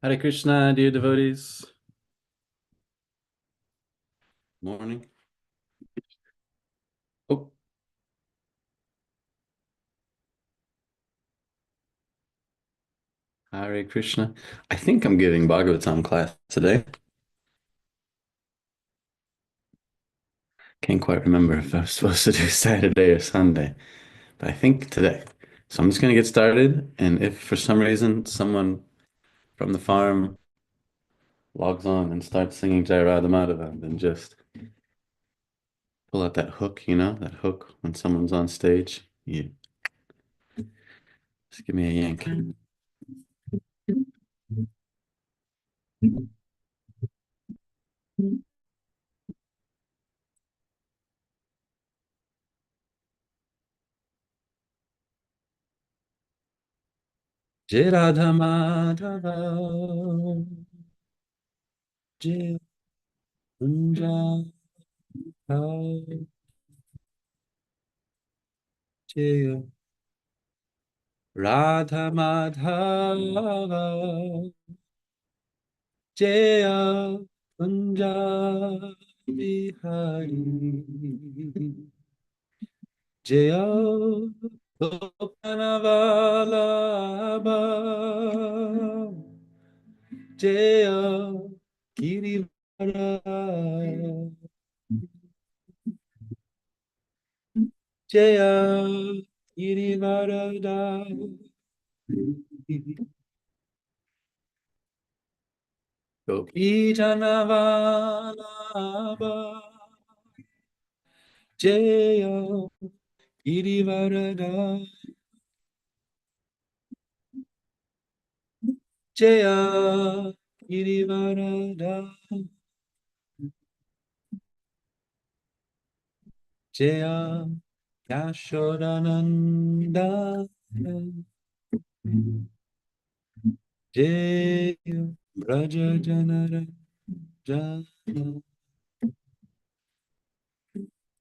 Hare Krishna, dear devotees. Morning. Oh, Hare Krishna. I think I'm giving Bhagavatam class today. Can't quite remember if I was supposed to do Saturday or Sunday, but I think today. So I'm just going to get started. And if for some reason someone from the farm logs on and starts singing Jai Radha Madhava, then just pull out that hook, that hook when someone's on stage. You just give me a yank. Jai Radha Madhava, Jai Kunja. Jaya Radha Madhava Jaya Kunja Bihari Jaya Gopanavalabha Jaya Girivara Jaya Girivarada Gopi Janavalabha Jaya Girivarada Jaya Girivarada Jaya Yashodananda Jaya Braja Janara Jana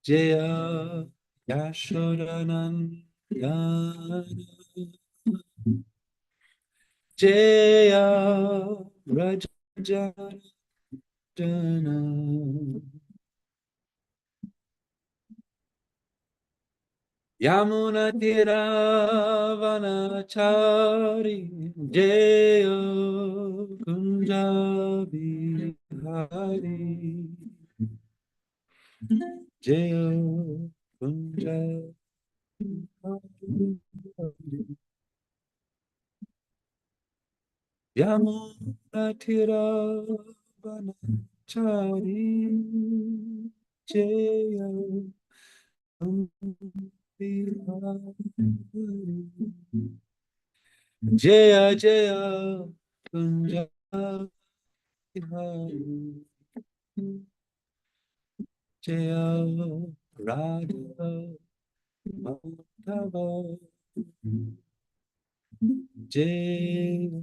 Jaya Yashodananda Jaya Braja Jana Yamuna Tiravanachari Jaya Kunjabi Hari Jaya Kunjabi Yamuna Tiravanachari Jaya Kunjabi Hari Jaya Jaya Kunjabi Hari Jaya Radha Madhava Jaya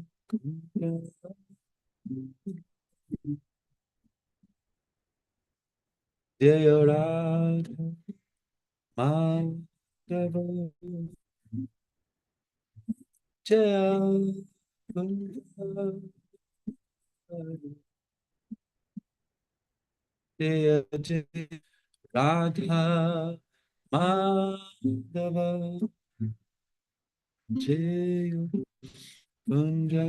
Jaya Radha Madhava Jaya Jaya Jaya Radha Madhava Jaya Kunja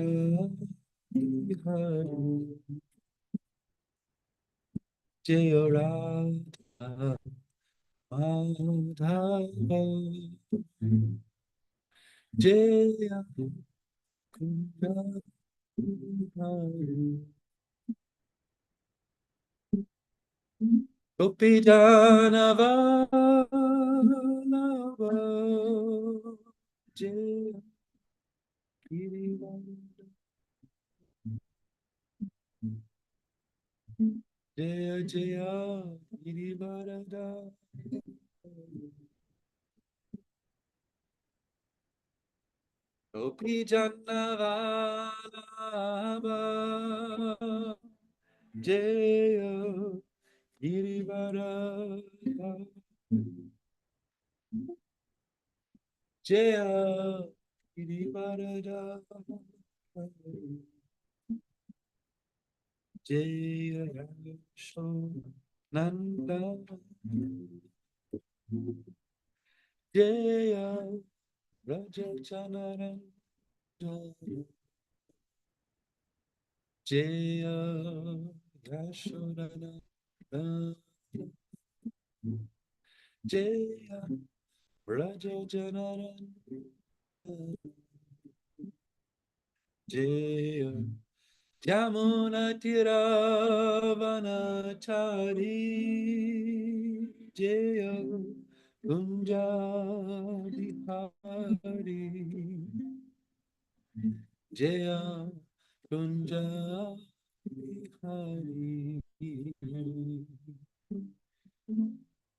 Jaya Radha Madhava Jaya Kunja Gopijanava Jaya Girivarada Jaya Jaya Girivarada Gopijanava Jaya Girivarada Jaya Girivarada Jaya Nanda Jaya Raja Janaran Jaya Yashodana Jaya Raja Janaran Jaya Yamuna Tiravanachari Jaya Kunja Bihari Jaya Kunja Bihari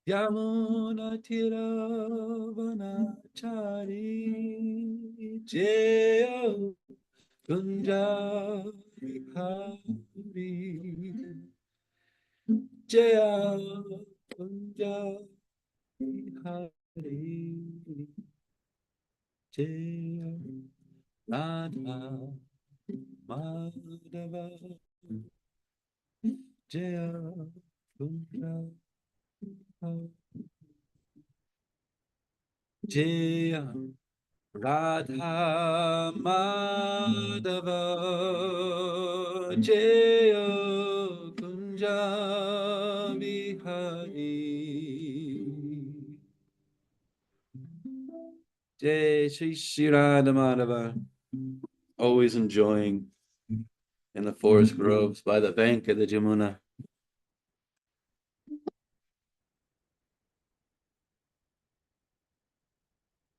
Yamuna Tiravanachari Jaya Kunja Bihari Jaya Kunja Bihari Jaya Radha Madhava Jaya Kunja Jaya Radha Madhava Jaya Kunja Bihari Jai Shri Shri Radha Madhava. Always enjoying in the forest groves by the bank of the Jamuna.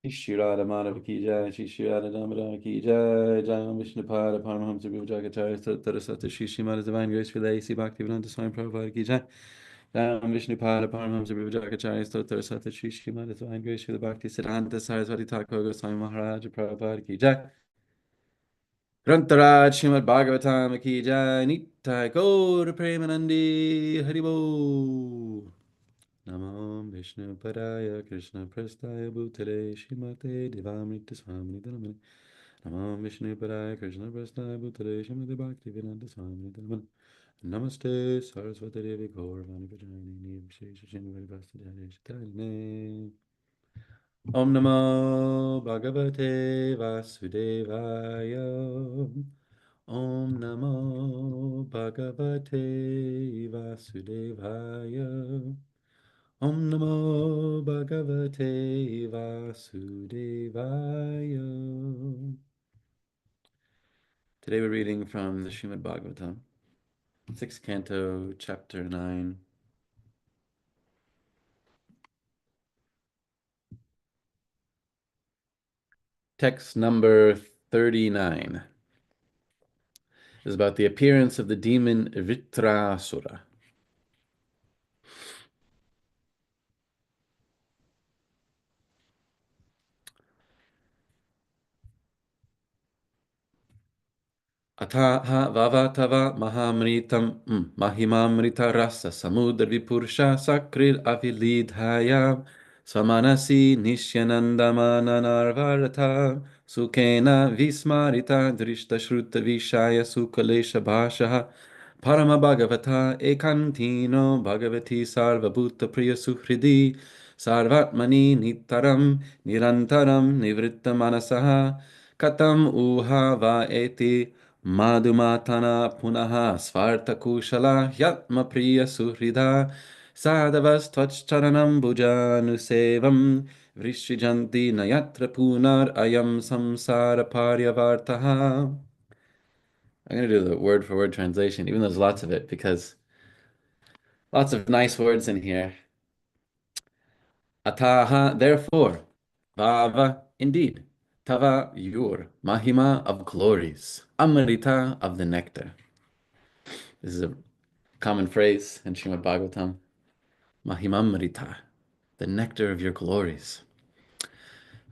Shri Shri Radha Madhava ki jai, Shri Shri Radha Damodara ki jai, Jai Vishnu Pada Paramahamsa Bhujagacharya Tattarasata Shri Srimad Divine Grace for the A.C. Bhaktivedanta Swami Prabhupada ki jai. Jai Vishnu Pada Paramahamsa Bhujagacharya Tattarasata Shri Srimad Divine Grace for the Bhakti Siddhanta Saraswati Thakur Goswami Maharaj Prabhupada ki jai. Grantaraj Srimad Bhagavatam ki jai, Nitai Gaur Premanandi Haribo. Namo Vishnu Padaya Krishna Prastaya Bhutale Shrimate Devamrita Swami Dhanamani. Namo Vishnu Padaya Krishna Prastaya Bhutale Shrimate Bhaktivedanta Swami Dhanamani. Namaste Saraswati Devi Gauravani Vajrayani Nim Shesha Shinvari Vasudhaya Shitarine. Om Namo Bhagavate Vasudevaya. Om Namo Bhagavate Vasudevaya. Om Namo Bhagavate Vasudevaya. Today we're reading from the Srimad Bhagavatam, 6th Canto, Chapter 9. Text number 39 is about the appearance of the demon Vritrasura. Ataha vavatava mahamritam mahimamrita rasa samudra vipursha sakrir avilidhaya swamanasi nishyanandamananarvarata sukena vismarita drishta shruta vishaya sukalesha bhashaha parama bhagavata ekantino bhagavati sarvabhuta priya suhridi sarvatmani nitaram nirantaram nivritta manasaha katam uha va eti Madhumatana punaha svarta kushala yatma priya suhrida sadavas tvachcharanam bhujanusevam vrishijanti nayatra punar ayam samsara paryavartaha. I'm going to do the word for word translation, even though there's lots of it, because lots of nice words in here. Ataha, therefore, Vava, indeed, Tava, your, Mahima of glories, Amrita of the nectar. This is a common phrase in Srimad Bhagavatam. Mahimamrita, the nectar of your glories.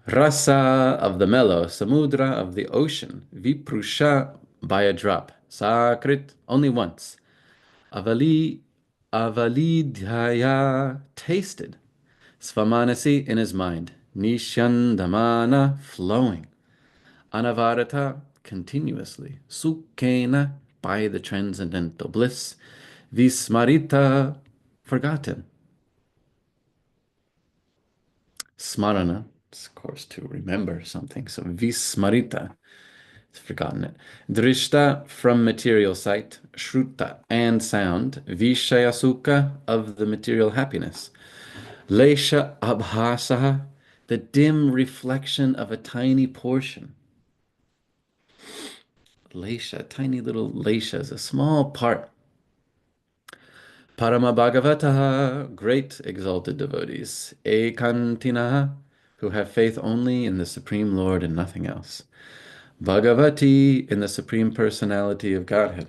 Rasa of the mellow, Samudra of the ocean, Viprusha by a drop, Sakrit only once, Avalidhaya tasted, Svamanasi in his mind, Nishandamana flowing, Anavarata continuously, Sukhena by the transcendental bliss. Vismarita, forgotten. Smarana, is of course to remember something. So vismarita, it's forgotten it. Drishta, from material sight. Shruta, and sound. Vishayasuka, of the material happiness. Lesha abhasaha, the dim reflection of a tiny portion. Lesha, tiny little lesha is a small part. Parama Bhagavataha, great exalted devotees. Ekantinaha, who have faith only in the Supreme Lord and nothing else. Bhagavati, in the Supreme Personality of Godhead.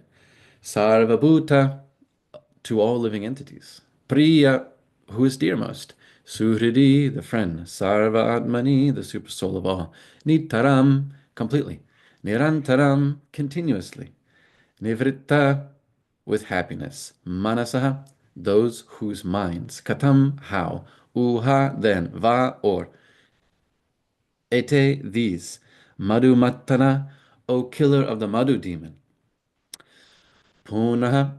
Sarvabhuta, to all living entities. Priya, who is dearmost. Suhridi, the friend. Sarva Atmani, the super soul of all. Nitaram, completely. Nirantaram, continuously. Nivritta, with happiness. Manasaha, those whose minds. Katam, how. Uha, then. Va, or. Ete, these. Madhu Mattana, O killer of the Madhu demon. Punaha,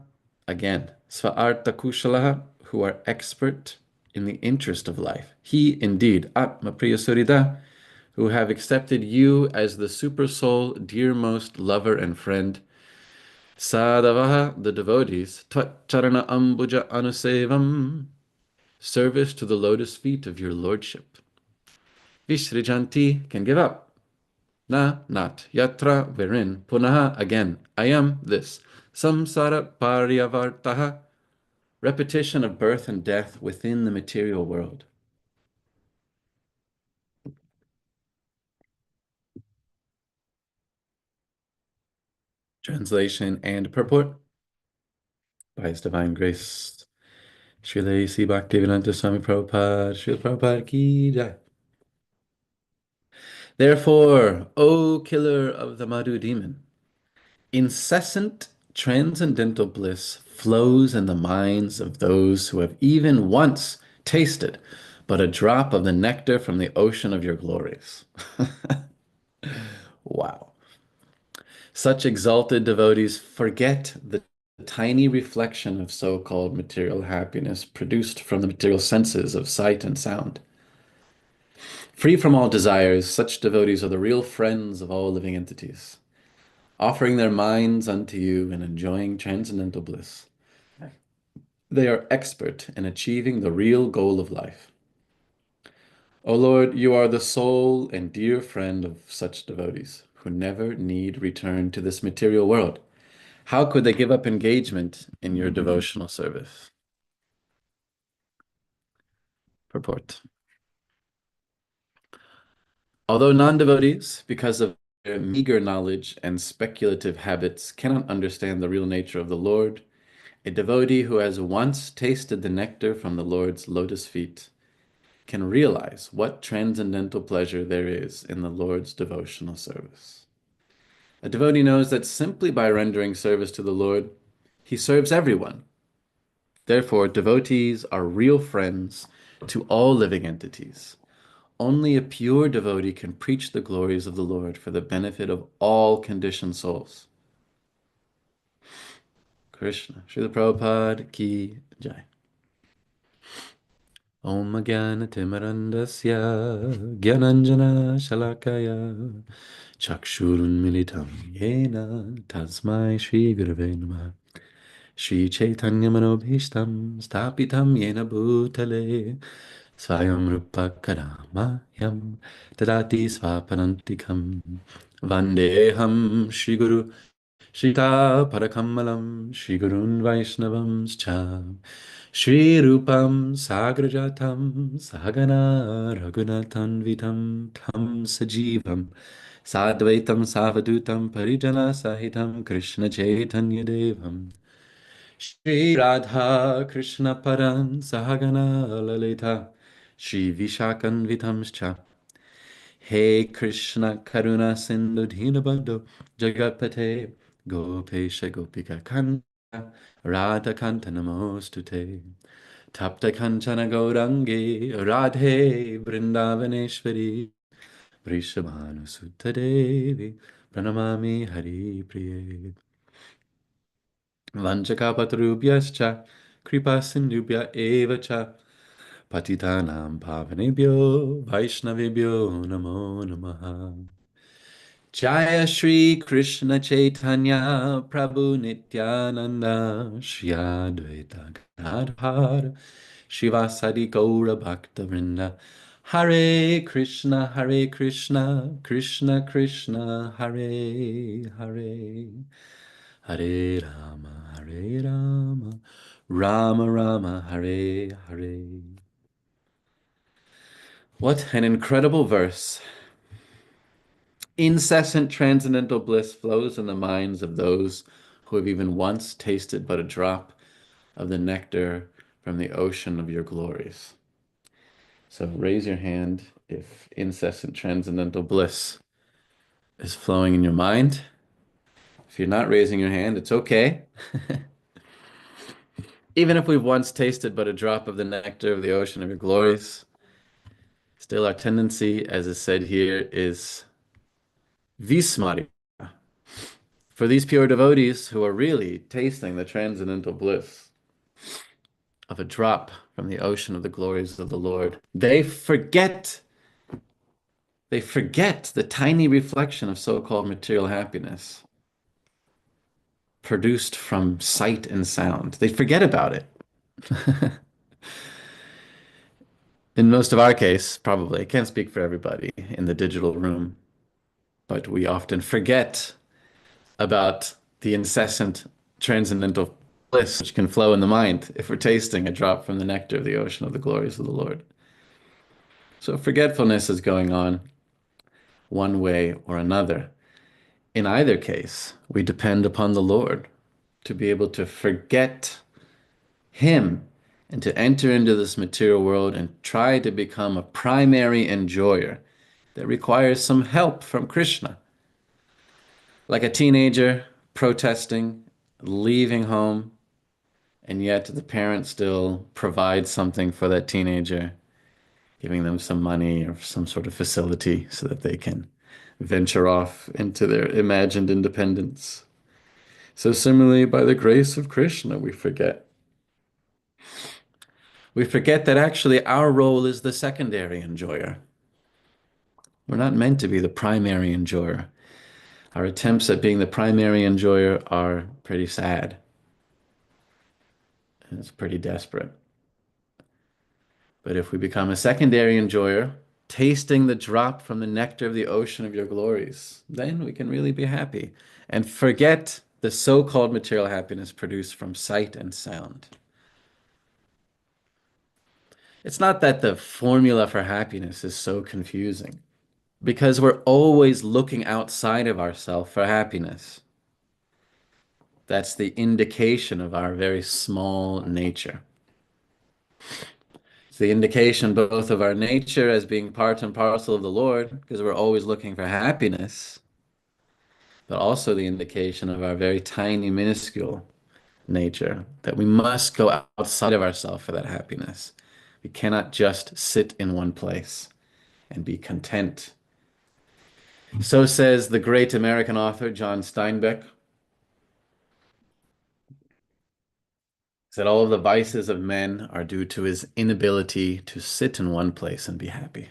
again. Svaarta Kushalaha, who are expert in the interest of life. He, indeed. Atma Priyasurida, who have accepted you as the super soul, dearmost lover and friend. Sadavaha, the devotees, Tvatcharana Ambuja Anusevam, service to the lotus feet of your lordship. Vishrijanti, can give up. Na, not. Yatra, wherein. Punaha, again. I am this. Samsara Paryavartaha, repetition of birth and death within the material world. Translation and purport by His Divine Grace, Srila A.C. Bhaktivedanta Swami Prabhupada, Srila Prabhupada Ki Jai. Therefore, O killer of the Madhu demon, incessant transcendental bliss flows in the minds of those who have even once tasted but a drop of the nectar from the ocean of your glories. Wow. Such exalted devotees forget the tiny reflection of so-called material happiness produced from the material senses of sight and sound. Free from all desires, such devotees are the real friends of all living entities, offering their minds unto you and enjoying transcendental bliss. They are expert in achieving the real goal of life. O Lord, you are the sole and dear friend of such devotees who never need return to this material world. How could they give up engagement in your devotional service? Purport. Although non-devotees, because of their meager knowledge and speculative habits, cannot understand the real nature of the Lord, a devotee who has once tasted the nectar from the Lord's lotus feet can realize what transcendental pleasure there is in the Lord's devotional service. A devotee knows that simply by rendering service to the Lord, he serves everyone. Therefore, devotees are real friends to all living entities. Only a pure devotee can preach the glories of the Lord for the benefit of all conditioned souls. Krishna. Srila Prabhupada Ki Jai. Om Jnana-timirandasya Gyananjana Shalakaya Chakshurun Militam Yena Tasmai Shri Gurave Namaha Shri Chaitanya Manobhishtam Stapitam Yena Bhutale Swayam Rupa Karamayam Tadati Swapanantikam Vandeham Shri Guru Shita Parakamalam Shri Gurun Vaishnavam Cha Shri Rupam Sagrajatam Sahagana Raghunathan Vitam Tam Sajivam Sadvaitam Savadutam Parijana Sahitam Krishna Chaitanya Devam Shri Radha Krishna Paran Sahagana Lalita Shri Vishakan Vitamscha Hey Krishna Karuna Sindhu Dhinabandhu Jagatpate Gopesha Gopika Kanta Radha Kanta Namostute Tapta Kanchana Gaurangi Radhe Vrindavaneshwari Vrishabhanu Sutta Devi Pranamami Hari Priye. Vanchakapatarubhyascha kripa sindhubhya eva cha patitanam pavanebhyo vaishnavebhyo namo namaha. Jaya Shri Krishna Chaitanya Prabhu Nityananda Shri Advaita Gadadhar Shivasadi Gaura Bhakta Vrinda Hare Krishna Krishna Krishna Hare Hare Hare Rama Rama Rama Hare Hare. What an incredible verse. Incessant transcendental bliss flows in the minds of those who have even once tasted but a drop of the nectar from the ocean of your glories. So raise your hand if incessant transcendental bliss is flowing in your mind. If you're not raising your hand, it's okay. Even if we've once tasted but a drop of the nectar of the ocean of your glories, still our tendency, as is said here, is vismari. For these pure devotees who are really tasting the transcendental bliss of a drop from the ocean of the glories of the Lord, they forget the tiny reflection of so-called material happiness produced from sight and sound. They forget about it. In most of our case, probably, I can't speak for everybody in the digital room, but we often forget about the incessant transcendental bliss which can flow in the mind if we're tasting a drop from the nectar of the ocean of the glories of the Lord. So forgetfulness is going on one way or another. In either case, we depend upon the Lord to be able to forget Him and to enter into this material world and try to become a primary enjoyer that requires some help from Krishna. Like a teenager protesting, leaving home, and yet the parent still provides something for that teenager, giving them some money or some sort of facility so that they can venture off into their imagined independence. So similarly, by the grace of Krishna, we forget. We forget that actually our role is the secondary enjoyer. We're not meant to be the primary enjoyer. Our attempts at being the primary enjoyer are pretty sad. And it's pretty desperate. But if we become a secondary enjoyer, tasting the drop from the nectar of the ocean of your glories, then we can really be happy and forget the so-called material happiness produced from sight and sound. It's not that the formula for happiness is so confusing, because we're always looking outside of ourselves for happiness. That's the indication of our very small nature. It's the indication both of our nature as being part and parcel of the Lord, because we're always looking for happiness, but also the indication of our very tiny, minuscule nature, that we must go outside of ourselves for that happiness. We cannot just sit in one place and be content. So says the great American author John Steinbeck, that all of the vices of men are due to his inability to sit in one place and be happy.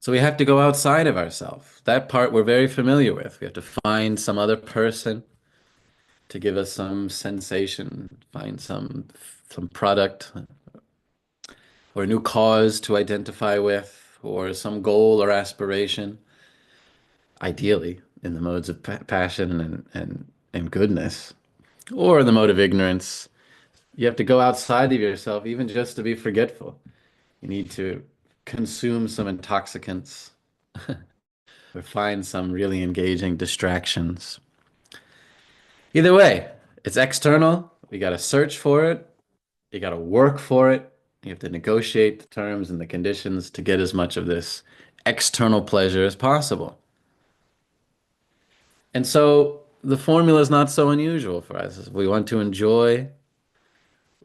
So we have to go outside of ourselves. That part we're very familiar with. We have to find some other person to give us some sensation, find some product or a new cause to identify with, or some goal or aspiration, ideally in the modes of passion and goodness, or the mode of ignorance. You have to go outside of yourself, even just to be forgetful. You need to consume some intoxicants or find some really engaging distractions. Either way, it's external. We got to search for it. You got to work for it. You have to negotiate the terms and the conditions to get as much of this external pleasure as possible. And so the formula is not so unusual for us. If we want to enjoy,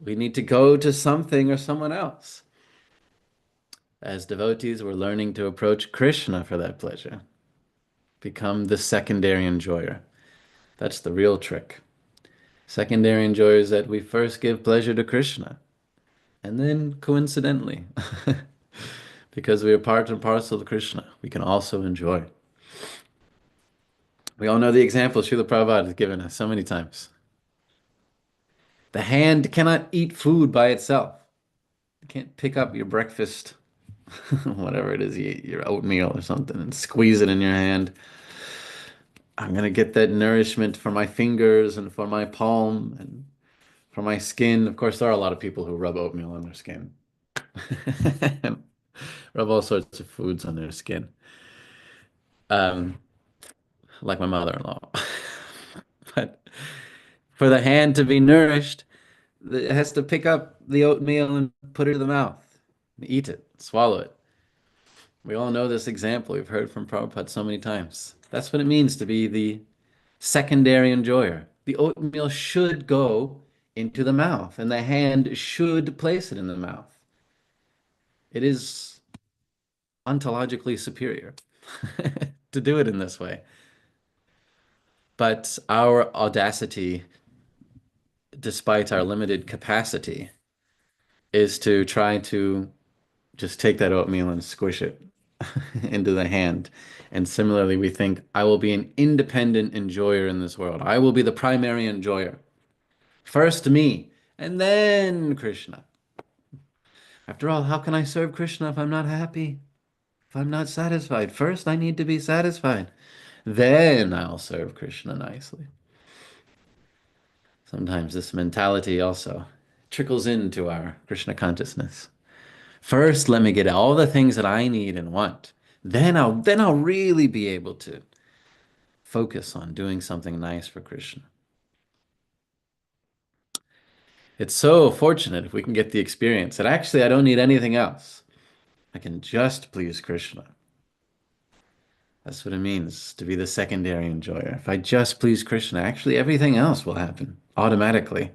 we need to go to something or someone else. As devotees, we're learning to approach Krishna for that pleasure. Become the secondary enjoyer. That's the real trick. Secondary enjoyer is that we first give pleasure to Krishna, and then coincidentally, because we are part and parcel of Krishna, we can also enjoy. We all know the example Srila Prabhupada has given us so many times. The hand cannot eat food by itself. You can't pick up your breakfast, whatever it is you eat, your oatmeal or something, and squeeze it in your hand. I'm gonna get that nourishment for my fingers and for my palm and for my skin. Of course, there are a lot of people who rub oatmeal on their skin. Rub all sorts of foods on their skin. Um, like my mother-in-law. But for the hand to be nourished, it has to pick up the oatmeal and put it in the mouth, and eat it, swallow it. We all know this example. We've heard from Prabhupada so many times. That's what it means to be the secondary enjoyer. The oatmeal should go into the mouth, and the hand should place it in the mouth. It is ontologically superior to do it in this way. But our audacity, despite our limited capacity, is to try to just take that oatmeal and squish it into the hand. And similarly, we think, I will be an independent enjoyer in this world. I will be the primary enjoyer. First me, and then Krishna. After all, how can I serve Krishna if I'm not happy? If I'm not satisfied? First, I need to be satisfied. Then I'll serve Krishna nicely. Sometimes this mentality also trickles into our Krishna consciousness. First, let me get all the things that I need and want. Then I'll really be able to focus on doing something nice for Krishna. It's so fortunate if we can get the experience that actually I don't need anything else. I can just please Krishna. That's what it means to be the secondary enjoyer. If I just please Krishna, actually everything else will happen automatically.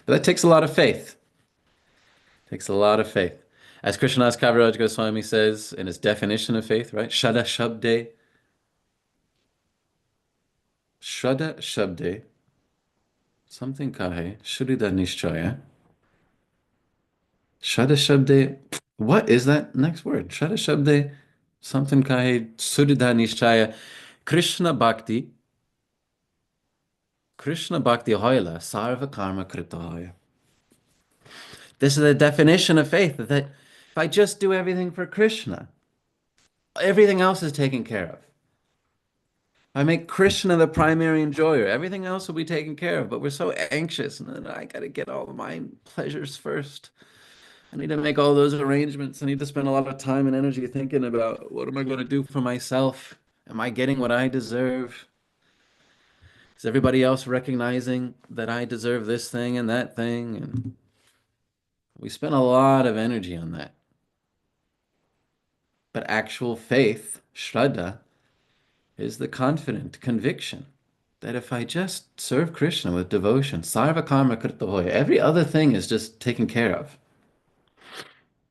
But that takes a lot of faith. It takes a lot of faith. As Krishnadas Kaviraj Goswami says in his definition of faith, right? Shraddha Shabde, something kahe, Shrida Nishchaya. Shraddha Shabde, what is that next word? Shraddha Shabde, something kahe, Shrida Nishchaya. Krishna Bhakti, Krishna Bhakti Hoila, Sarva Karma Krita Hoya. This is the definition of faith, that if I just do everything for Krishna, everything else is taken care of. I make Krishna the primary enjoyer. Everything else will be taken care of, but we're so anxious, and then I got to get all of my pleasures first. I need to make all those arrangements. I need to spend a lot of time and energy thinking about what am I going to do for myself? Am I getting what I deserve? Is everybody else recognizing that I deserve this thing and that thing? And we spend a lot of energy on that. But actual faith, Shraddha, is the confident conviction that if I just serve Krishna with devotion, sarva karma karta hoya, every other thing is just taken care of.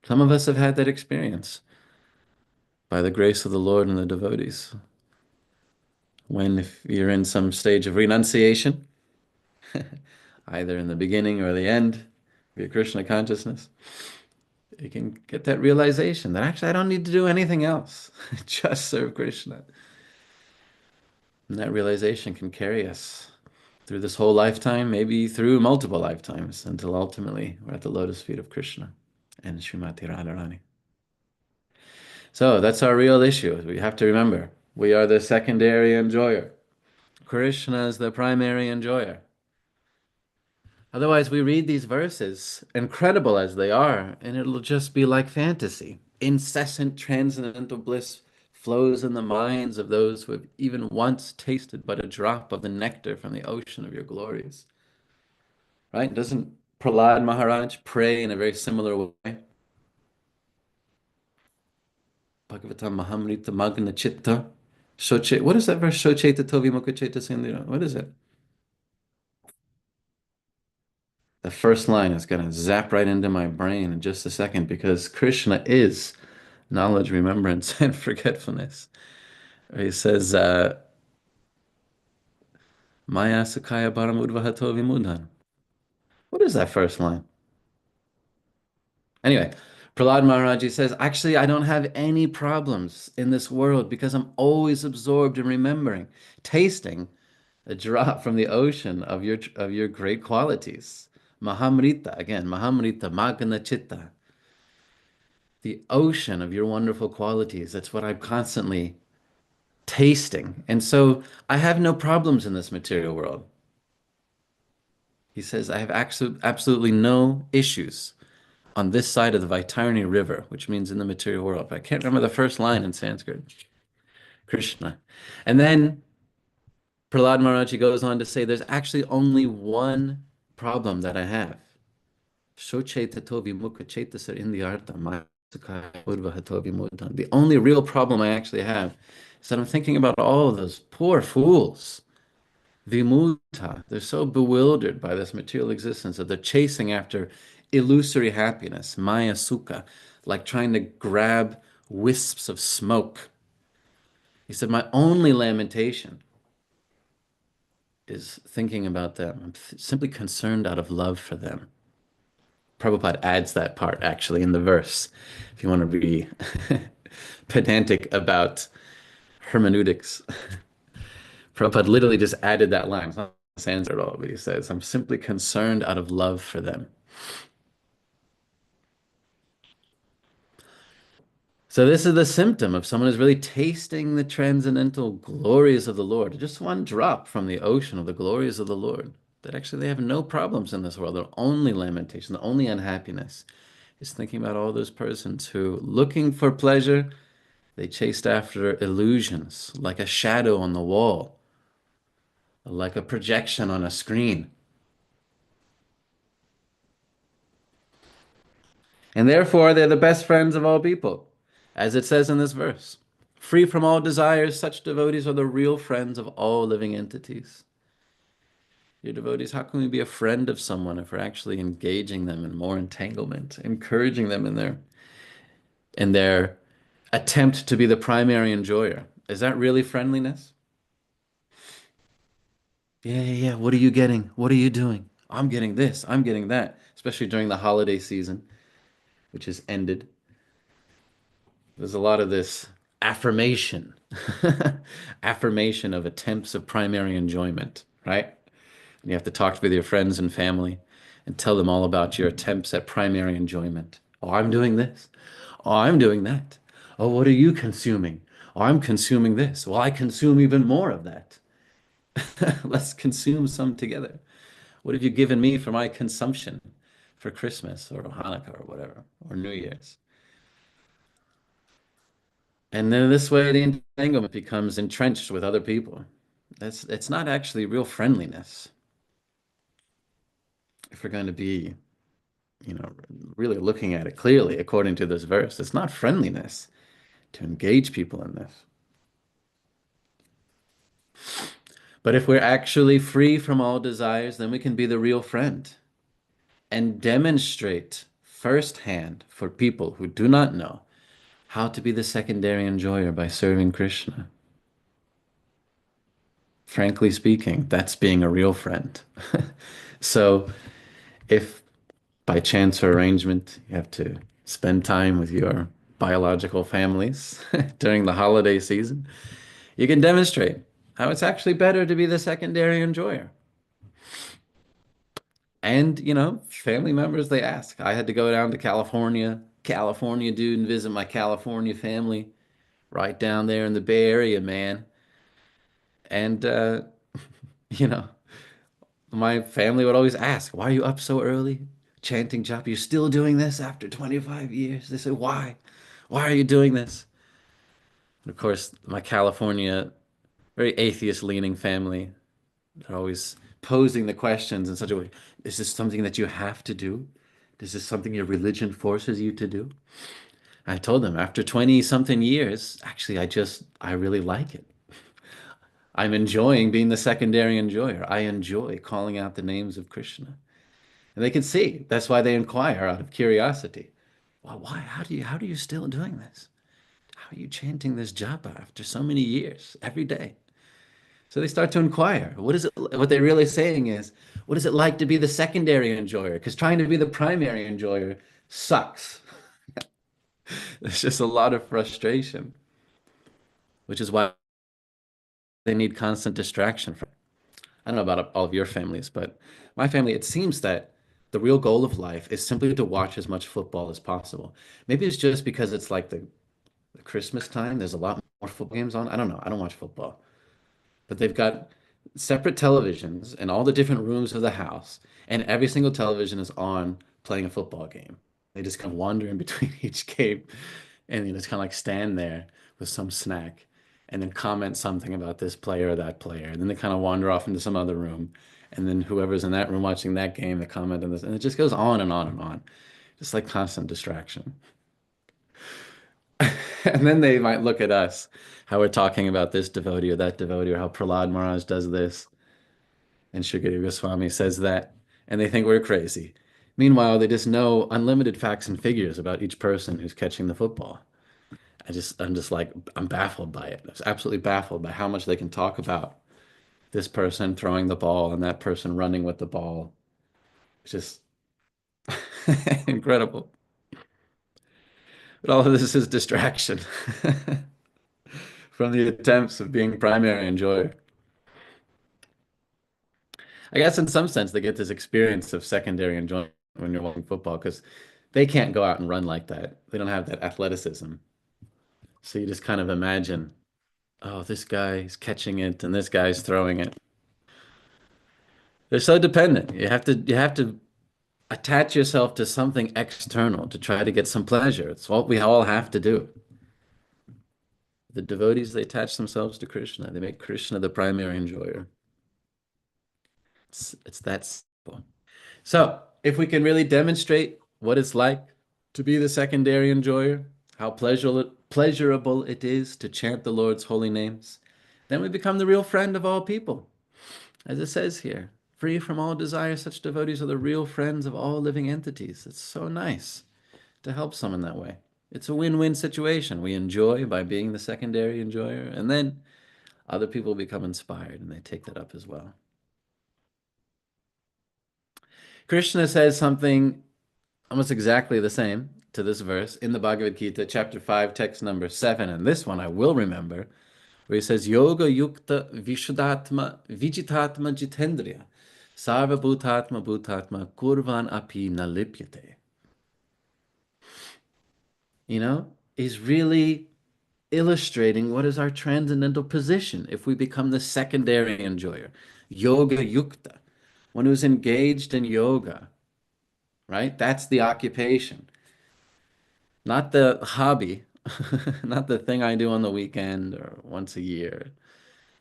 Some of us have had that experience by the grace of the Lord and the devotees. When if you're in some stage of renunciation, either in the beginning or the end of your Krishna consciousness, you can get that realization that actually I don't need to do anything else. Just serve Krishna. And that realization can carry us through this whole lifetime, maybe through multiple lifetimes, until ultimately we're at the lotus feet of Krishna and Srimati Radharani. So that's our real issue. We have to remember, we are the secondary enjoyer. Krishna is the primary enjoyer. Otherwise, we read these verses, incredible as they are, and it'll just be like fantasy. Incessant transcendental bliss flows in the minds of those who have even once tasted but a drop of the nectar from the ocean of your glories. Right? Doesn't Prahlad Maharaj pray in a very similar way? Bhagavatam Mahamrita Magna Chitta. What is that verse? Shocheta Tovi Mukha Cheta Sindhira. What is it? The first line is going to zap right into my brain in just a second because Krishna is knowledge, remembrance, and forgetfulness. He says, Maya Sakaya Param Udvahato Vimudhan. What is that first line? Anyway, Prahlad Maharaji says, actually, I don't have any problems in this world because I'm always absorbed in remembering, tasting a drop from the ocean of your great qualities. Mahamrita, again, Mahamrita, Magna Chitta, the ocean of your wonderful qualities. That's what I'm constantly tasting. And so I have no problems in this material world. He says, I have absolutely no issues on this side of the Vaitarni River, which means in the material world. But I can't remember the first line in Sanskrit. Krishna. And then Prahlad Maharaji goes on to say, there's actually only one problem that I have. Shochetato vimukha chetasar indiyartha mayasakaya urvahato vimudhan. The only real problem I actually have is that I'm thinking about all of those poor fools. Vimuta, they're so bewildered by this material existence that they're chasing after illusory happiness, maya sukha, like trying to grab wisps of smoke. He said, my only lamentation is thinking about them. I'm simply concerned out of love for them. Prabhupada adds that part actually in the verse, if you want to be pedantic about hermeneutics. Prabhupada literally just added that line. It's not Sanskrit at all, but he says, I'm simply concerned out of love for them. So this is the symptom of someone who's really tasting the transcendental glories of the Lord. Just one drop from the ocean of the glories of the Lord. That actually they have no problems in this world. Their only lamentation, the only unhappiness is thinking about all those persons who, looking for pleasure, they chased after illusions, like a shadow on the wall, like a projection on a screen. And therefore, they're the best friends of all people, as it says in this verse. Free from all desires, such devotees are the real friends of all living entities. Dear devotees, how can we be a friend of someone if we're actually engaging them in more entanglement, encouraging them in their attempt to be the primary enjoyer? Is that really friendliness? Yeah, yeah, yeah. What are you getting? What are you doing? I'm getting this. I'm getting that. Especially during the holiday season, which has ended. There's a lot of this affirmation, affirmation of attempts of primary enjoyment, right? And you have to talk with your friends and family and tell them all about your attempts at primary enjoyment. Oh, I'm doing this. Oh, I'm doing that. Oh, what are you consuming? Oh, I'm consuming this. Well, I consume even more of that. Let's consume some together. What have you given me for my consumption for Christmas or Hanukkah or whatever, or New Year's? And then this way the entanglement becomes entrenched with other people. It's not actually real friendliness. If we're going to be, really looking at it clearly according to this verse, it's not friendliness to engage people in this. But if we're actually free from all desires, then we can be the real friend and demonstrate firsthand for people who do not know how to be the secondary enjoyer by serving Krishna. Frankly speaking, that's being a real friend. So if by chance or arrangement you have to spend time with your biological families during the holiday season, you can demonstrate how it's actually better to be the secondary enjoyer. And, family members, they ask. I had to go down to California, dude, and visit my California family right down there in the Bay Area, man. And, you know, my family would always ask, why are you up so early chanting japa? You're still doing this after 25 years? They say, why? Why are you doing this? And of course, my California, very atheist-leaning family, they're always posing the questions in such a way. Is this something that you have to do? Is this something your religion forces you to do? I told them after 20 something years, actually, I really like it. I'm enjoying being the secondary enjoyer. I enjoy calling out the names of Krishna. And they can see. That's why they inquire out of curiosity. Well, why? How do you still doing this? How are you chanting this japa after so many years, every day? So they start to inquire. What they're really saying is, what is it like to be the secondary enjoyer? Because trying to be the primary enjoyer sucks. There's just a lot of frustration, which is why they need constant distraction. I don't know about all of your families, but my family, it seems that the real goal of life is simply to watch as much football as possible. Maybe it's just because it's like the Christmas time. There's a lot more football games on. I don't know. I don't watch football. But they've got separate televisions in all the different rooms of the house, and every single television is on playing a football game. They just kind of wander in between each game, and you just kind of like stand there with some snack, and then comment something about this player or that player, and then they kind of wander off into some other room, and then whoever's in that room watching that game, they comment on this, and it just goes on and on and on, just like constant distraction. And then they might look at us, how we're talking about this devotee or that devotee, or how Prahlad Maharaj does this, and Shukadeva Goswami says that, and they think we're crazy. Meanwhile, they just know unlimited facts and figures about each person who's catching the football. I'm just like, I'm baffled by it. I was absolutely baffled by how much they can talk about this person throwing the ball and that person running with the ball. It's just incredible. But all of this is distraction from the attempts of being primary enjoyer. I guess in some sense they get this experience of secondary enjoyment when you're watching football because they can't go out and run like that. They don't have that athleticism. So you just kind of imagine, oh, this guy's catching it and this guy's throwing it. They're so dependent. You have to attach yourself to something external to try to get some pleasure. It's what we all have to do. The devotees, they attach themselves to Krishna. They make Krishna the primary enjoyer. It's that simple. So, if we can really demonstrate what it's like to be the secondary enjoyer, how pleasurable it is to chant the Lord's holy names, then we become the real friend of all people. As it says here, free from all desire, such devotees are the real friends of all living entities. It's so nice to help someone that way. It's a win-win situation. We enjoy by being the secondary enjoyer, and then other people become inspired and they take that up as well. Krishna says something almost exactly the same to this verse in the Bhagavad Gita, chapter 5, text number 7. And this one I will remember, where he says, Yoga yukta vishuddhatma vijitatma jitendriya sarva bhutatma bhutatma kurvan api nalipyate. You know, he's really illustrating what is our transcendental position if we become the secondary enjoyer. Yoga yukta, one who's engaged in yoga, right? That's the occupation, not the hobby, not the thing I do on the weekend or once a year.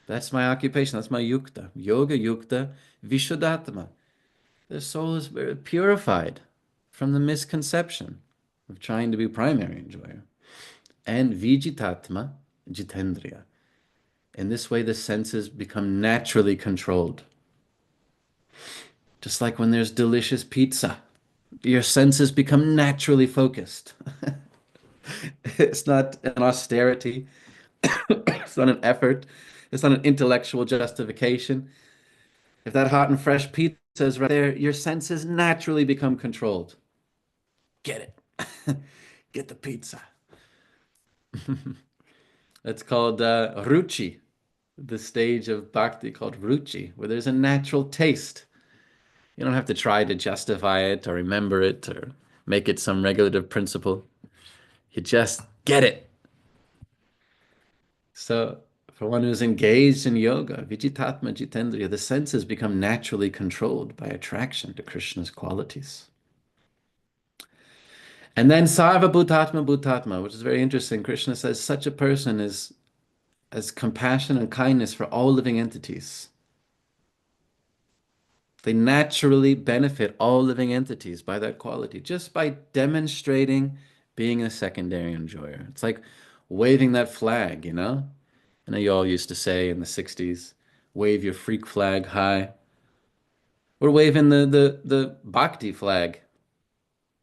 That's my occupation. That's my yukta. Yoga yukta vishuddhatma. The soul is very purified from the misconception of trying to be primary enjoyer. And vijitatma jitendriya. In this way, the senses become naturally controlled. Just like when there's delicious pizza, your senses become naturally focused. It's not an austerity. It's not an effort. It's not an intellectual justification. If that hot and fresh pizza is right there, your senses naturally become controlled. Get it. Get the pizza. It's called ruchi, the stage of bhakti called ruchi, where there's a natural taste. You don't have to try to justify it or remember it or make it some regulative principle. You just get it. So, for one who's engaged in yoga, Vijitatma Jitendriya, the senses become naturally controlled by attraction to Krishna's qualities. And then Sarva Bhutatma Bhutatma, which is very interesting. Krishna says such a person is as compassion and kindness for all living entities. They naturally benefit all living entities by that quality, just by demonstrating being a secondary enjoyer. It's like waving that flag, you know? I know you all used to say in the 60s, wave your freak flag high. We're waving the bhakti flag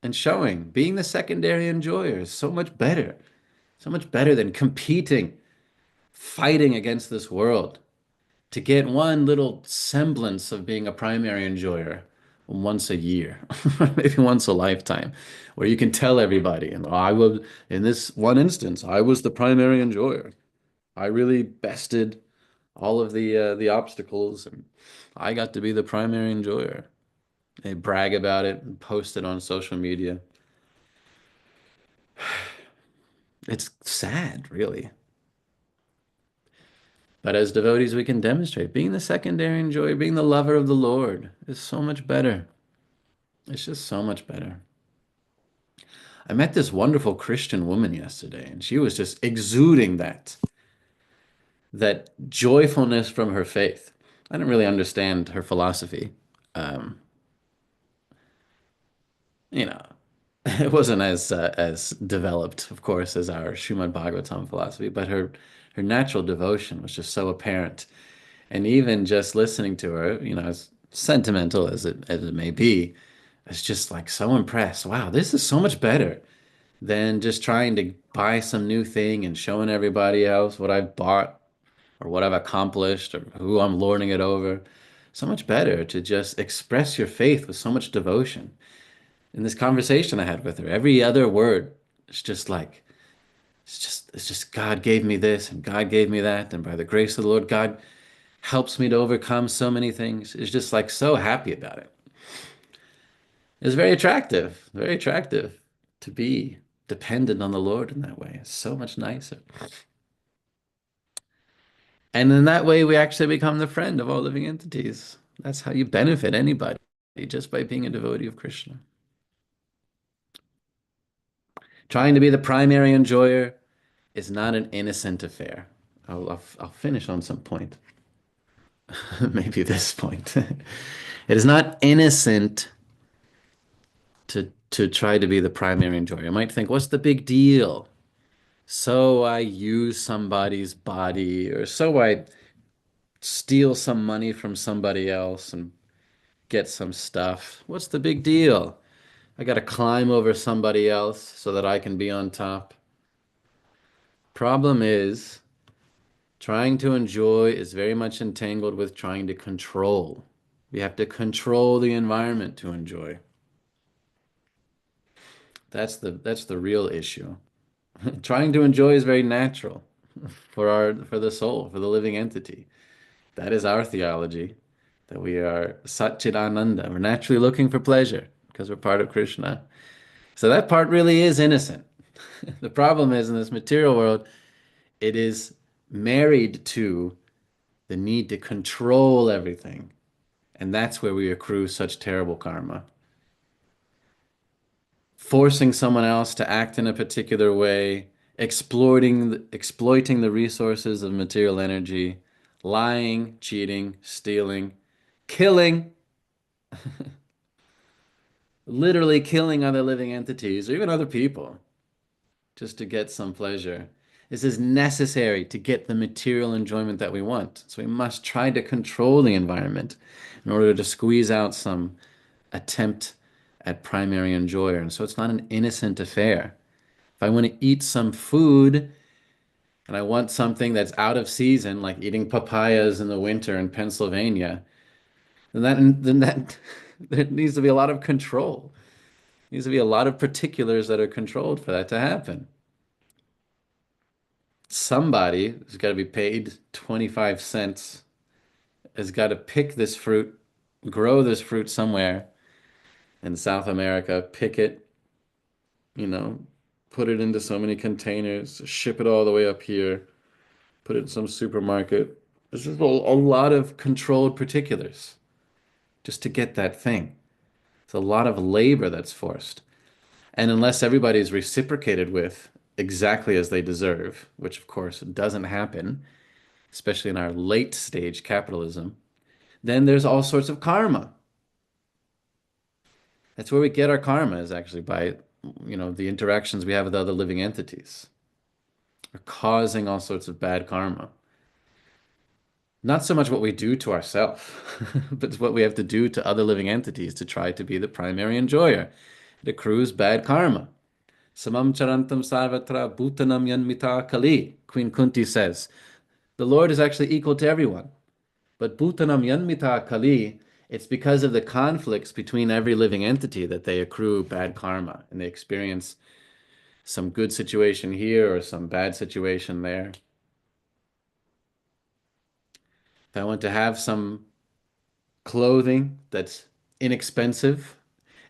and showing being the secondary enjoyer is so much better than competing, fighting against this world, to get one little semblance of being a primary enjoyer once a year, maybe once a lifetime, where you can tell everybody, and I was in this one instance, I was the primary enjoyer. I really bested all of the obstacles, and I got to be the primary enjoyer. They brag about it and post it on social media. It's sad, really. But as devotees, we can demonstrate being the secondary enjoyer, being the lover of the Lord is so much better. It's just so much better. I met this wonderful Christian woman yesterday, and she was just exuding that joyfulness from her faith. I didn't really understand her philosophy. Um, you know, it wasn't as developed, of course, as our Srimad Bhagavatam philosophy, but her natural devotion was just so apparent. And even just listening to her, as sentimental as it may be, I was just like so impressed. Wow, this is so much better than just trying to buy some new thing and showing everybody else what I've bought or what I've accomplished or who I'm lording it over. So much better to just express your faith with so much devotion. In this conversation I had with her, every other word is just like, it's just God gave me this and God gave me that. And by the grace of the Lord, God helps me to overcome so many things. It's just like so happy about it. It's very attractive to be dependent on the Lord in that way. It's so much nicer. And in that way, we actually become the friend of all living entities. That's how you benefit anybody, just by being a devotee of Krishna. Trying to be the primary enjoyer is not an innocent affair. I'll finish on some point. Maybe this point. It is not innocent to try to be the primary enjoyer. You might think, what's the big deal? So I use somebody's body, or so I steal some money from somebody else and get some stuff. What's the big deal? I got to climb over somebody else so that I can be on top. Problem is, trying to enjoy is very much entangled with trying to control. We have to control the environment to enjoy. That's the real issue. Trying to enjoy is very natural for the soul, for the living entity. That is our theology, that we are Satchidananda. We're naturally looking for pleasure because we're part of Krishna. So that part really is innocent. The problem is in this material world, it is married to the need to control everything. And that's where we accrue such terrible karma. Forcing someone else to act in a particular way, exploiting the resources of material energy, lying, cheating, stealing, killing, literally killing other living entities or even other people just to get some pleasure. This is necessary to get the material enjoyment that we want. So we must try to control the environment in order to squeeze out some attempt at primary enjoyer. And so it's not an innocent affair. If I want to eat some food and I want something that's out of season, like eating papayas in the winter in Pennsylvania, then that there needs to be a lot of control. There needs to be a lot of particulars that are controlled for that to happen. Somebody who's got to be paid 25 cents has got to pick this fruit, grow this fruit somewhere in South America, pick it, you know, put it into so many containers, ship it all the way up here, put it in some supermarket. This is a lot of controlled particulars just to get that thing. It's a lot of labor that's forced. And unless everybody's reciprocated with exactly as they deserve, which of course doesn't happen, especially in our late stage capitalism, then there's all sorts of karma. That's where we get our karma is actually by, the interactions we have with other living entities. We're causing all sorts of bad karma. Not so much what we do to ourselves, but what we have to do to other living entities to try to be the primary enjoyer. It accrues bad karma. Samam charantam sarvatra bhutanam yanmita kali, Queen Kunti says. The Lord is actually equal to everyone. But Bhutanam Yanmita Kali, it's because of the conflicts between every living entity that they accrue bad karma and they experience some good situation here or some bad situation there. If I want to have some clothing that's inexpensive,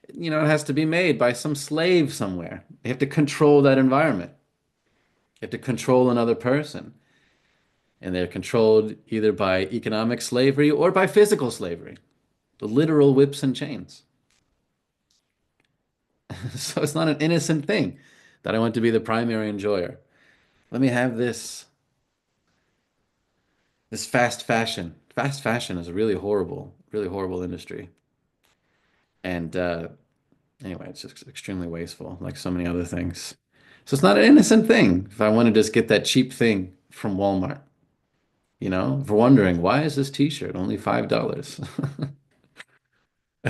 it has to be made by some slave somewhere. You have to control that environment. You have to control another person. And they're controlled either by economic slavery or by physical slavery, the literal whips and chains. So it's not an innocent thing that I want to be the primary enjoyer. Let me have this fast fashion. Fast fashion is a really horrible industry. And anyway, it's just extremely wasteful, like so many other things. So it's not an innocent thing if I want to just get that cheap thing from Walmart, for wondering, why is this t-shirt only $5?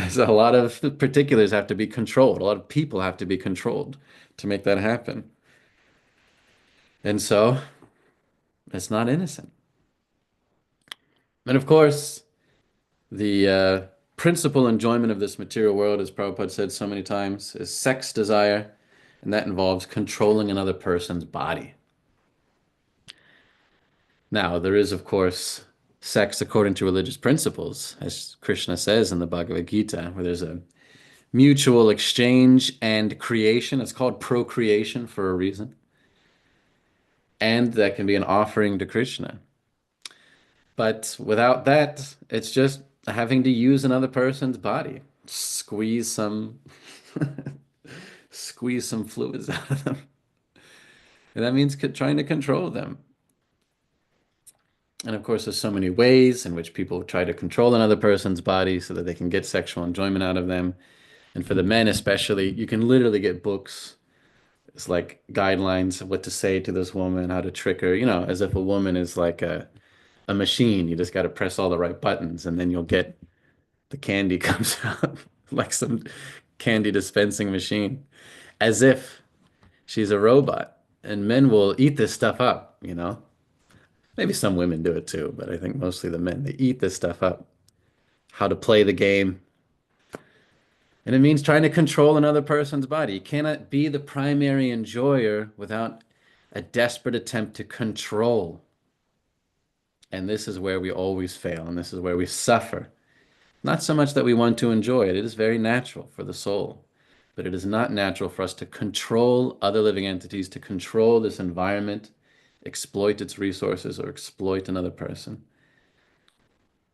So a lot of particulars have to be controlled. A lot of people have to be controlled to make that happen. And so it's not innocent. And of course, the principal enjoyment of this material world, as Prabhupada said so many times, is sex desire, and that involves controlling another person's body. Now, there is, of course, sex according to religious principles, as Krishna says in the Bhagavad Gita, where there's a mutual exchange and creation. It's called procreation for a reason. And that can be an offering to Krishna. But without that, it's just having to use another person's body, squeeze some squeeze some fluids out of them. And that means trying to control them. And of course, there's so many ways in which people try to control another person's body so that they can get sexual enjoyment out of them. And for the men especially, you can literally get books. It's like guidelines of what to say to this woman, how to trick her, as if a woman is like a machine. You just got to press all the right buttons and then you'll get the candy comes out like some candy dispensing machine, as if she's a robot. And men will eat this stuff up. Maybe some women do it too, but I think mostly the men, they eat this stuff up. How to play the game. And it means trying to control another person's body. You cannot be the primary enjoyer without a desperate attempt to control. And this is where we always fail, and this is where we suffer. Not so much that we want to enjoy it. It is very natural for the soul, but it is not natural for us to control other living entities, to control this environment, exploit its resources, or exploit another person.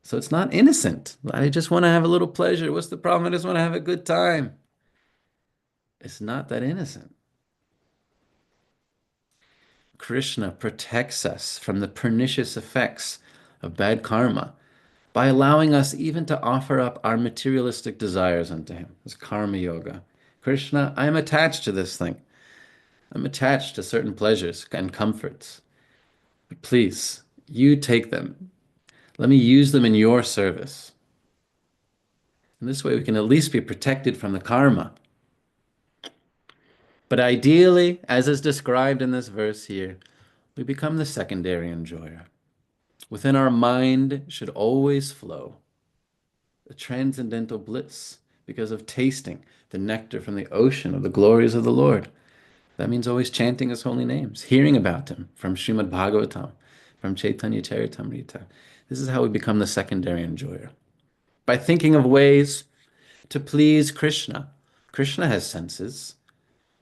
So it's not innocent. I just want to have a little pleasure. What's the problem? I just want to have a good time. It's not that innocent. Krishna protects us from the pernicious effects of bad karma by allowing us even to offer up our materialistic desires unto him. It's karma yoga. Krishna, I'm attached to this thing. I'm attached to certain pleasures and comforts. But please, you take them. Let me use them in your service. And this way we can at least be protected from the karma. But ideally, as is described in this verse here, we become the secondary enjoyer. Within our mind should always flow a transcendental bliss because of tasting the nectar from the ocean of the glories of the Lord. That means always chanting his holy names, hearing about him from Srimad Bhagavatam, from Chaitanya Charitamrita. This is how we become the secondary enjoyer. By thinking of ways to please Krishna. Krishna has senses.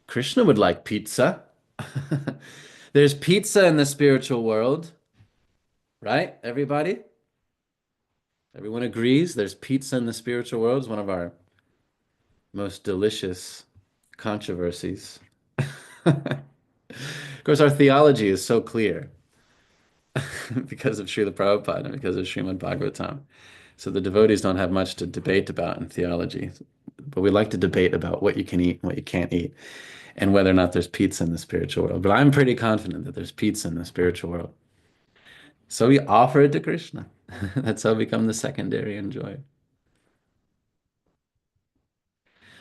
Krishna would like pizza. There's pizza in the spiritual world, right? Everybody? Everyone agrees there's pizza in the spiritual world. It's one of our most delicious controversies. Of course, our theology is so clear because of Srila Prabhupada and because of Srimad Bhagavatam. So the devotees don't have much to debate about in theology, but we like to debate about what you can eat and what you can't eat, and whether or not there's pizza in the spiritual world. But I'm pretty confident that there's pizza in the spiritual world. So we offer it to Krishna. That's how we become the secondary enjoyer.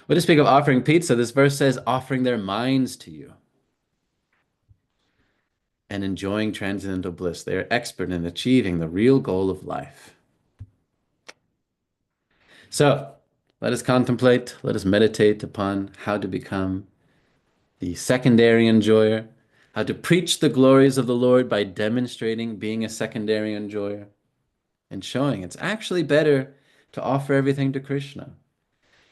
When to speak of offering pizza, this verse says offering their minds to you and enjoying transcendental bliss. They are expert in achieving the real goal of life. So let us contemplate, let us meditate upon how to become the secondary enjoyer, how to preach the glories of the Lord by demonstrating being a secondary enjoyer and showing it's actually better to offer everything to Krishna,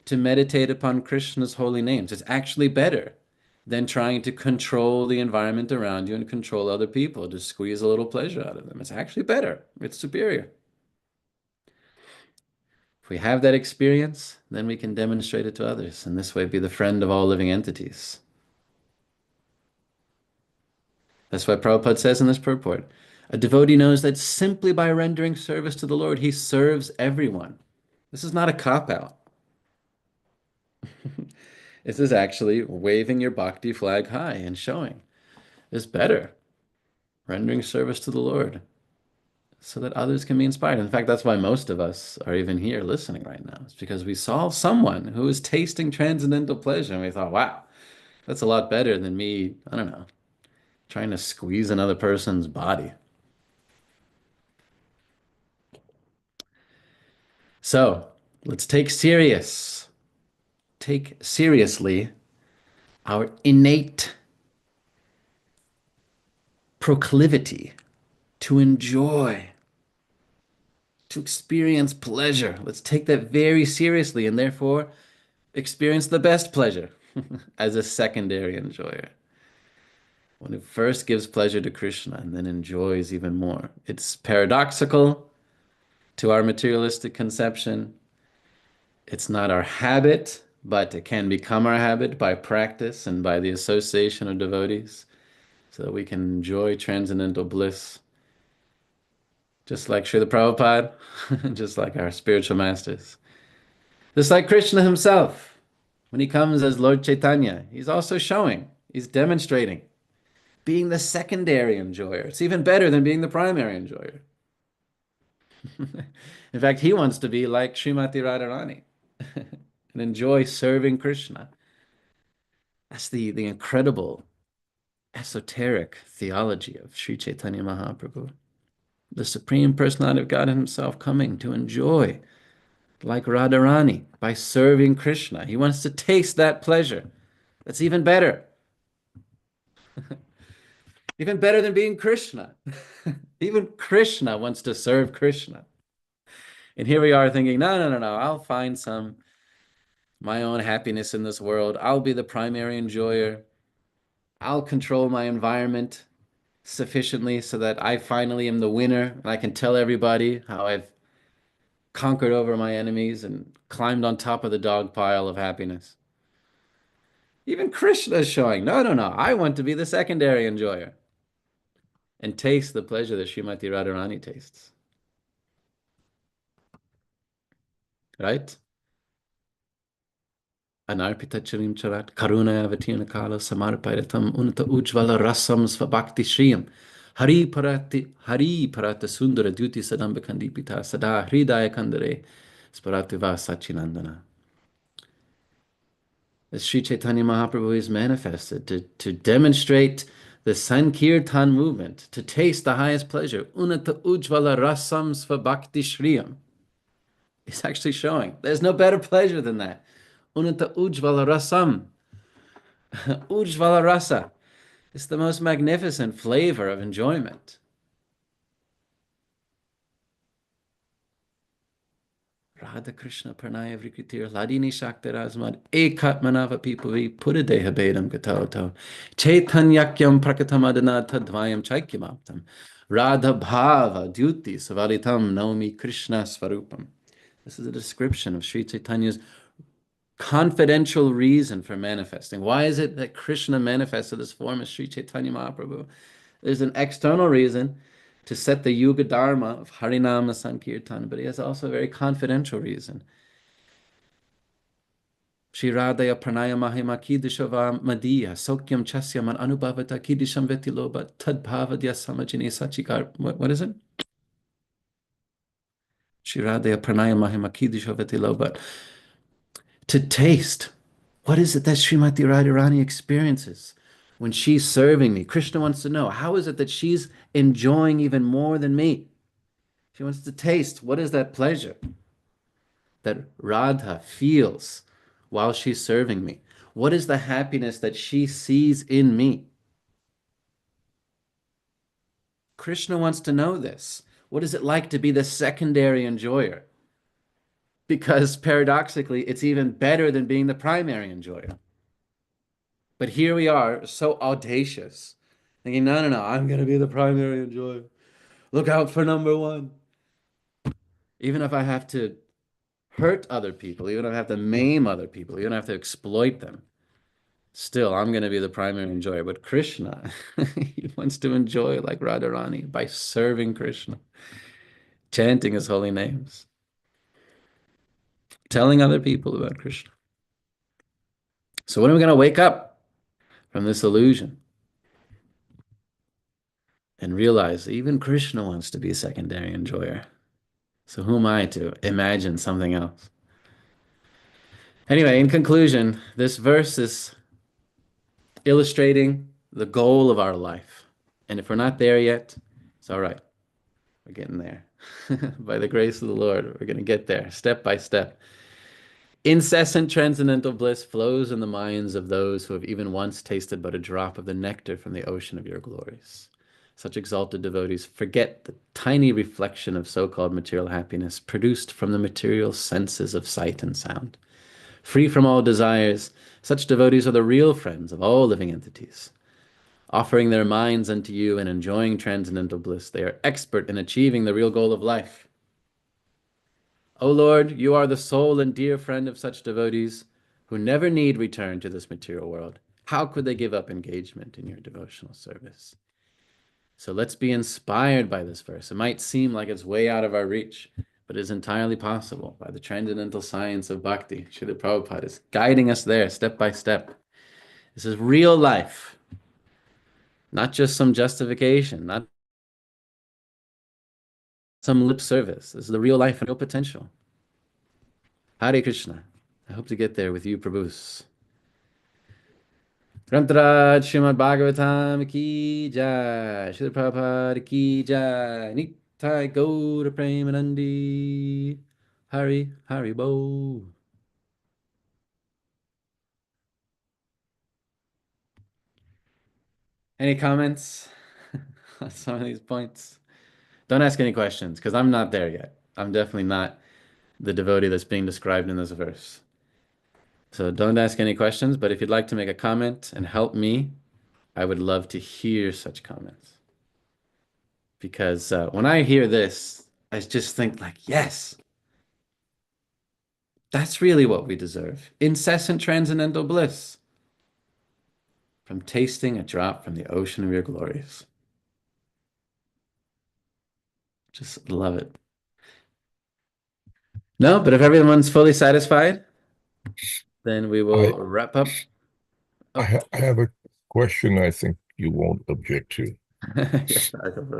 to meditate upon Krishna's holy names. It's actually better than trying to control the environment around you and control other people to squeeze a little pleasure out of them. It's actually better. It's superior. If we have that experience, then we can demonstrate it to others, and this way be the friend of all living entities. That's why Prabhupada says in this purport, a devotee knows that simply by rendering service to the Lord, he serves everyone. This is not a cop-out. This is actually waving your bhakti flag high and showing it's better, rendering service to the Lord so that others can be inspired. In fact, that's why most of us are even here listening right now. It's because we saw someone who was tasting transcendental pleasure and we thought, wow, that's a lot better than me, I don't know, trying to squeeze another person's body. So let's take seriously our innate proclivity to enjoy, to experience pleasure. Let's take that very seriously and therefore experience the best pleasure as a secondary enjoyer. One who first gives pleasure to Krishna and then enjoys even more. It's paradoxical to our materialistic conception. It's not our habit, but it can become our habit by practice and by the association of devotees so that we can enjoy transcendental bliss, just like Srila Prabhupada, just like our spiritual masters. Just like Krishna himself, when he comes as Lord Chaitanya, he's also showing, he's demonstrating being the secondary enjoyer. It's even better than being the primary enjoyer. In fact, he wants to be like Srimati Radharani and enjoy serving Krishna. That's the incredible esoteric theology of Sri Chaitanya Mahaprabhu. The Supreme Personality of God himself coming to enjoy, like Radharani, by serving Krishna. He wants to taste that pleasure. That's even better. Even better than being Krishna. Even Krishna wants to serve Krishna. And here we are thinking, no, no, no, no, I'll find my own happiness in this world. I'll be the primary enjoyer. I'll control my environment sufficiently so that I finally am the winner and I can tell everybody how I've conquered over my enemies and climbed on top of the dog pile of happiness. Even Krishna is showing, no, no, no, I want to be the secondary enjoyer and taste the pleasure that Srimati Radharani tastes. Right? Anarpita Chirim Charat Karuna Avatina Kala Samarpaitam Unta Ujvala Rasam Svabhakti Shriyam Hari Parata Sundara Duti Sadamba Kandipita Sada Hridaya Kandare Sparativa Sachinandana. As Sri Chaitanya Mahaprabhu is manifested to demonstrate the Sankirtan movement, to taste the highest pleasure, Unata Ujvala Rasam Svabhakti Shriyam. He's actually showing there's no better pleasure than that. Unata Ujvala Rasam. Ujvala Rasa. It's the most magnificent flavor of enjoyment. Radha Krishna Pranaya Vrikritir Ladini Shaktirazmad Ekatmanava Pipavi Puradeha Bedam Gatauto Chaitanyakyam Prakatamadana Tadvayam Chaikyamaptam Radha Bhava Duti Savalitam Naomi Krishna Svarupam. This is a description of Sri Chaitanya's confidential reason for manifesting. Why is it that Krishna manifested this form as Sri Chaitanya Mahaprabhu? There's an external reason to set the Yuga Dharma of Harinama Sankirtan, but he has also a very confidential reason. Shri Radhaya Pranaya Mahima Kidishava Madhya Sokyam Chasya Man Anubhavata Kidisham Vetiloba Tadbhavadya Samajini Sachikar. What is it? Shri Radhaya Pranaya Mahima Kidishava Vetiloba. To taste. What is it that Srimati Radharani experiences when she's serving me? Krishna wants to know, how is it that she's enjoying even more than me? She wants to taste. What is that pleasure? that Radha feels while she's serving me? What is the happiness that she sees in me? Krishna wants to know this. What is it like to be the secondary enjoyer? Because paradoxically, it's even better than being the primary enjoyer. But here we are, so audacious, thinking, no, no, no, I'm going to be the primary enjoyer. Look out for number one. Even if I have to hurt other people, even if I have to maim other people, even if I have to exploit them, still, I'm going to be the primary enjoyer. But Krishna, he wants to enjoy like Radharani by serving Krishna, chanting his holy names, telling other people about Krishna. So when are we going to wake up from this illusion and realize even Krishna wants to be a secondary enjoyer? So who am I to imagine something else? Anyway, in conclusion, this verse is illustrating the goal of our life. And if we're not there yet, it's all right. We're getting there. By the grace of the Lord, we're going to get there step by step. Incessant transcendental bliss flows in the minds of those who have even once tasted but a drop of the nectar from the ocean of your glories. Such exalted devotees forget the tiny reflection of so-called material happiness produced from the material senses of sight and sound. Free from all desires, such devotees are the real friends of all living entities. Offering their minds unto you and enjoying transcendental bliss, they are expert in achieving the real goal of life. O Lord, you are the sole and dear friend of such devotees who never need return to this material world. How could they give up engagement in your devotional service? So let's be inspired by this verse. It might seem like it's way out of our reach, but it is entirely possible by the transcendental science of bhakti. Srila Prabhupada is guiding us there step by step. This is real life, not just some justification, not some lip service. This is the real life and real potential. Hare Krishna. I hope to get there with you, Prabhus. Grantaraj Srimad Bhagavatam ki jai, Srila Prabhupada ki jai, Nitai Gaura Premanandi, Hari Hari Bo. Any comments on some of these points? Don't ask any questions because I'm not there yet. I'm definitely not the devotee that's being described in this verse. So don't ask any questions, but if you'd like to make a comment and help me, I would love to hear such comments. Because when I hear this, I just think like, yes, that's really what we deserve. Incessant transcendental bliss from tasting a drop from the ocean of your glories. Just love it. No, but if everyone's fully satisfied, then we will I wrap up. Oh, I have a question I think you won't object to. yes,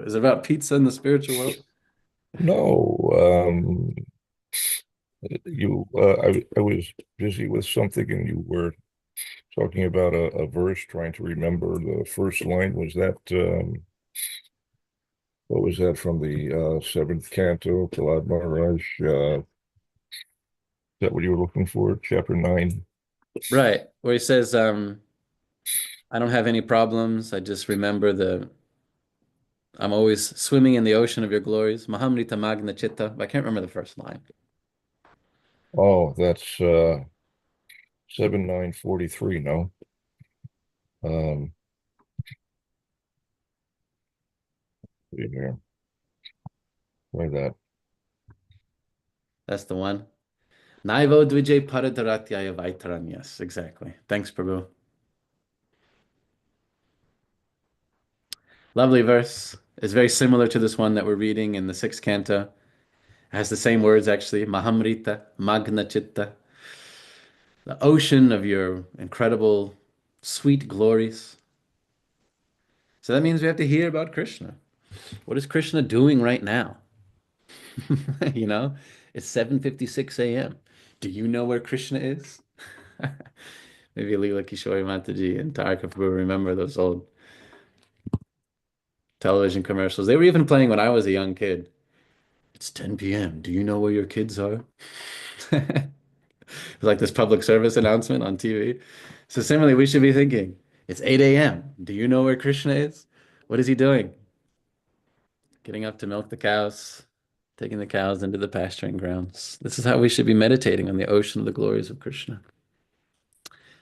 is it about pizza in the spiritual world? No, I was busy with something and you were talking about a verse, trying to remember the first line. Was that what was that from the seventh canto, Prahlad Maharaj? Is that what you were looking for? Chapter 9. Right, where he says, I don't have any problems. I just remember I'm always swimming in the ocean of your glories. Mahamrita Magna Chitta. But I can't remember the first line. Oh, that's 7943. No, um, wait here. Try that. That's the one. Naivo Dvijay Paradaratyaya Vaitaran. Yes, exactly. Thanks, Prabhu. Lovely verse. It's very similar to this one that we're reading in the sixth canto. It has the same words actually. Mahamrita, Magna Chitta. The ocean of your incredible, sweet glories. So that means we have to hear about Krishna. What is Krishna doing right now? You know, it's 7:56 a.m. Do you know where Krishna is? Maybe Leela Kishore Mataji and Tarka Prabhu remember those old television commercials. They were even playing when I was a young kid. It's 10 p.m. Do you know where your kids are? It's like this public service announcement on TV. So similarly, we should be thinking, it's 8 a.m. Do you know where Krishna is? What is he doing? Getting up to milk the cows, taking the cows into the pasturing grounds. This is how we should be meditating on the ocean of the glories of Krishna.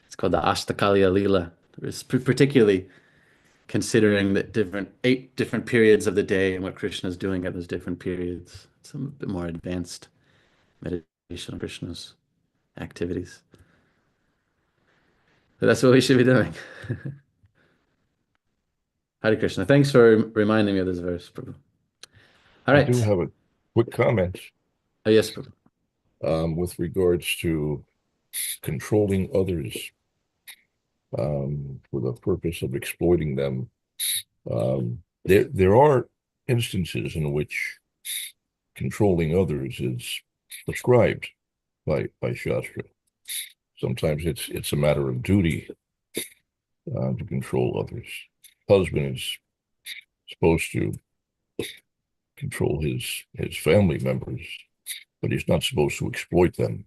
It's called the Ashtakalya Leela. It's particularly considering the different 8 different periods of the day and what Krishna is doing at those different periods. It's a bit more advanced meditation on Krishna's activities. So that's what we should be doing. Hare Krishna. Thanks for reminding me of this verse, Prabhu. All I do right. have a quick comment Oh, yes, Prabhu. with regards to controlling others for the purpose of exploiting them. There are instances in which controlling others is prescribed by Shastra. Sometimes it's a matter of duty to control others. Husband is supposed to control his family members, but he's not supposed to exploit them.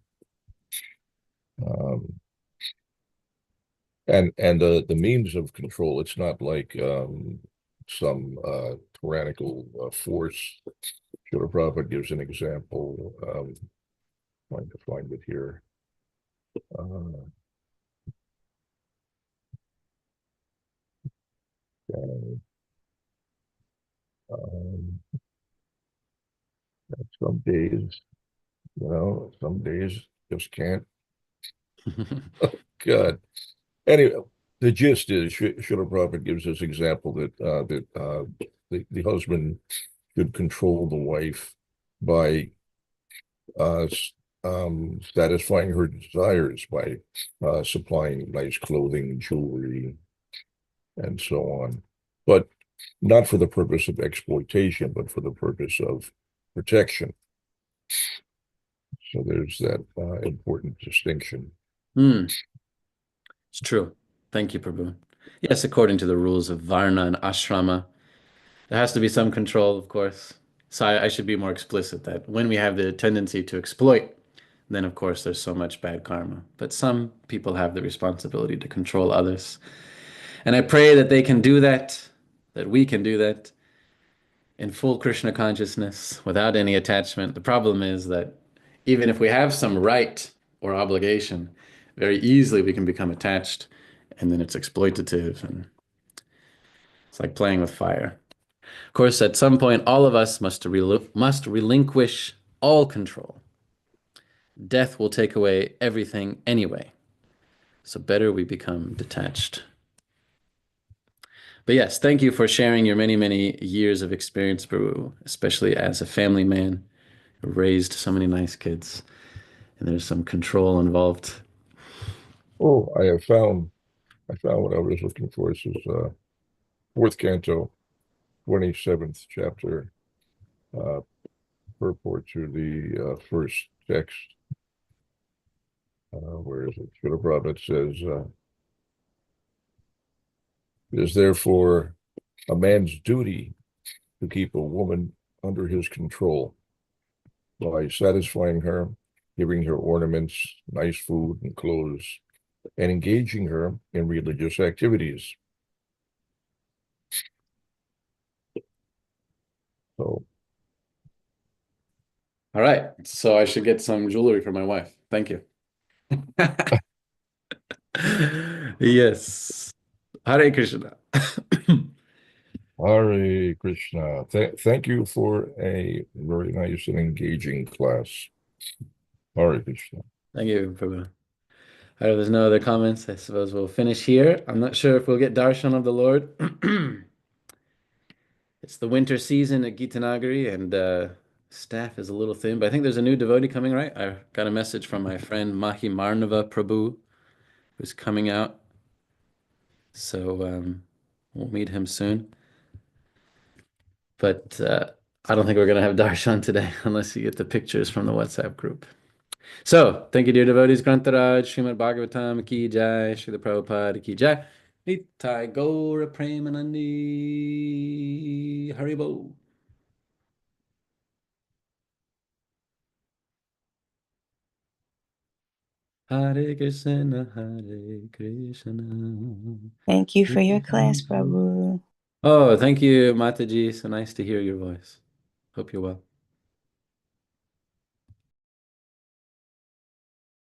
Um, and the means of control, it's not like some tyrannical force. Srila Prabhupada gives an example. Trying to find it here. Uh, and, um, some days, some days just can't. God. Anyway, the gist is Srila Prabhupada gives this example that the husband should control the wife by uh, satisfying her desires by supplying nice clothing, jewelry, and so on, but not for the purpose of exploitation, but for the purpose of protection. So there's that important distinction. Hmm. It's true. Thank you, Prabhu. Yes, according to the rules of Varna and Ashrama, there has to be some control, of course. So I should be more explicit that when we have the tendency to exploit, then of course there's so much bad karma. But some people have the responsibility to control others. And I pray that they can do that we can do that in full Krishna consciousness without any attachment. The problem is that even if we have some right or obligation, very easily we can become attached and then it's exploitative and it's like playing with fire. Of course, at some point, all of us must relinquish all control. Death will take away everything anyway. So better we become detached. But yes, thank you for sharing your many, many years of experience, Baru, especially as a family man who raised so many nice kids. And there's some control involved. Oh, I found what I was looking for. This is fourth canto, 27th chapter, uh, purport to the first text. Where is it? Srila Prabhupada says, it is therefore a man's duty to keep a woman under his control by satisfying her, giving her ornaments, nice food and clothes, and engaging her in religious activities. So, All right. So I should get some jewelry for my wife. Thank you. Yes. Hare Krishna. Hare Krishna. Thank you for a very nice and engaging class. Hare Krishna. Thank you, Prabhu. All right, there's no other comments. I suppose we'll finish here. I'm not sure if we'll get darshan of the Lord. It's the winter season at Gita Nagari, and staff is a little thin, but I think there's a new devotee coming, right? I got a message from my friend Mahi Marnava Prabhu, who's coming out. So we'll meet him soon. But I don't think we're going to have darshan today unless you get the pictures from the WhatsApp group. So, thank you, dear devotees. Grantaraj, Srimad Bhagavatam, Ki Jai, Srila Prabhupada, Ki Jai. Nitai Gaura Premanandi Haribo. Hare Krishna, Hare Krishna. Thank you for your class, Krishna. Prabhu. Oh, thank you, Mataji. So nice to hear your voice. Hope you're well.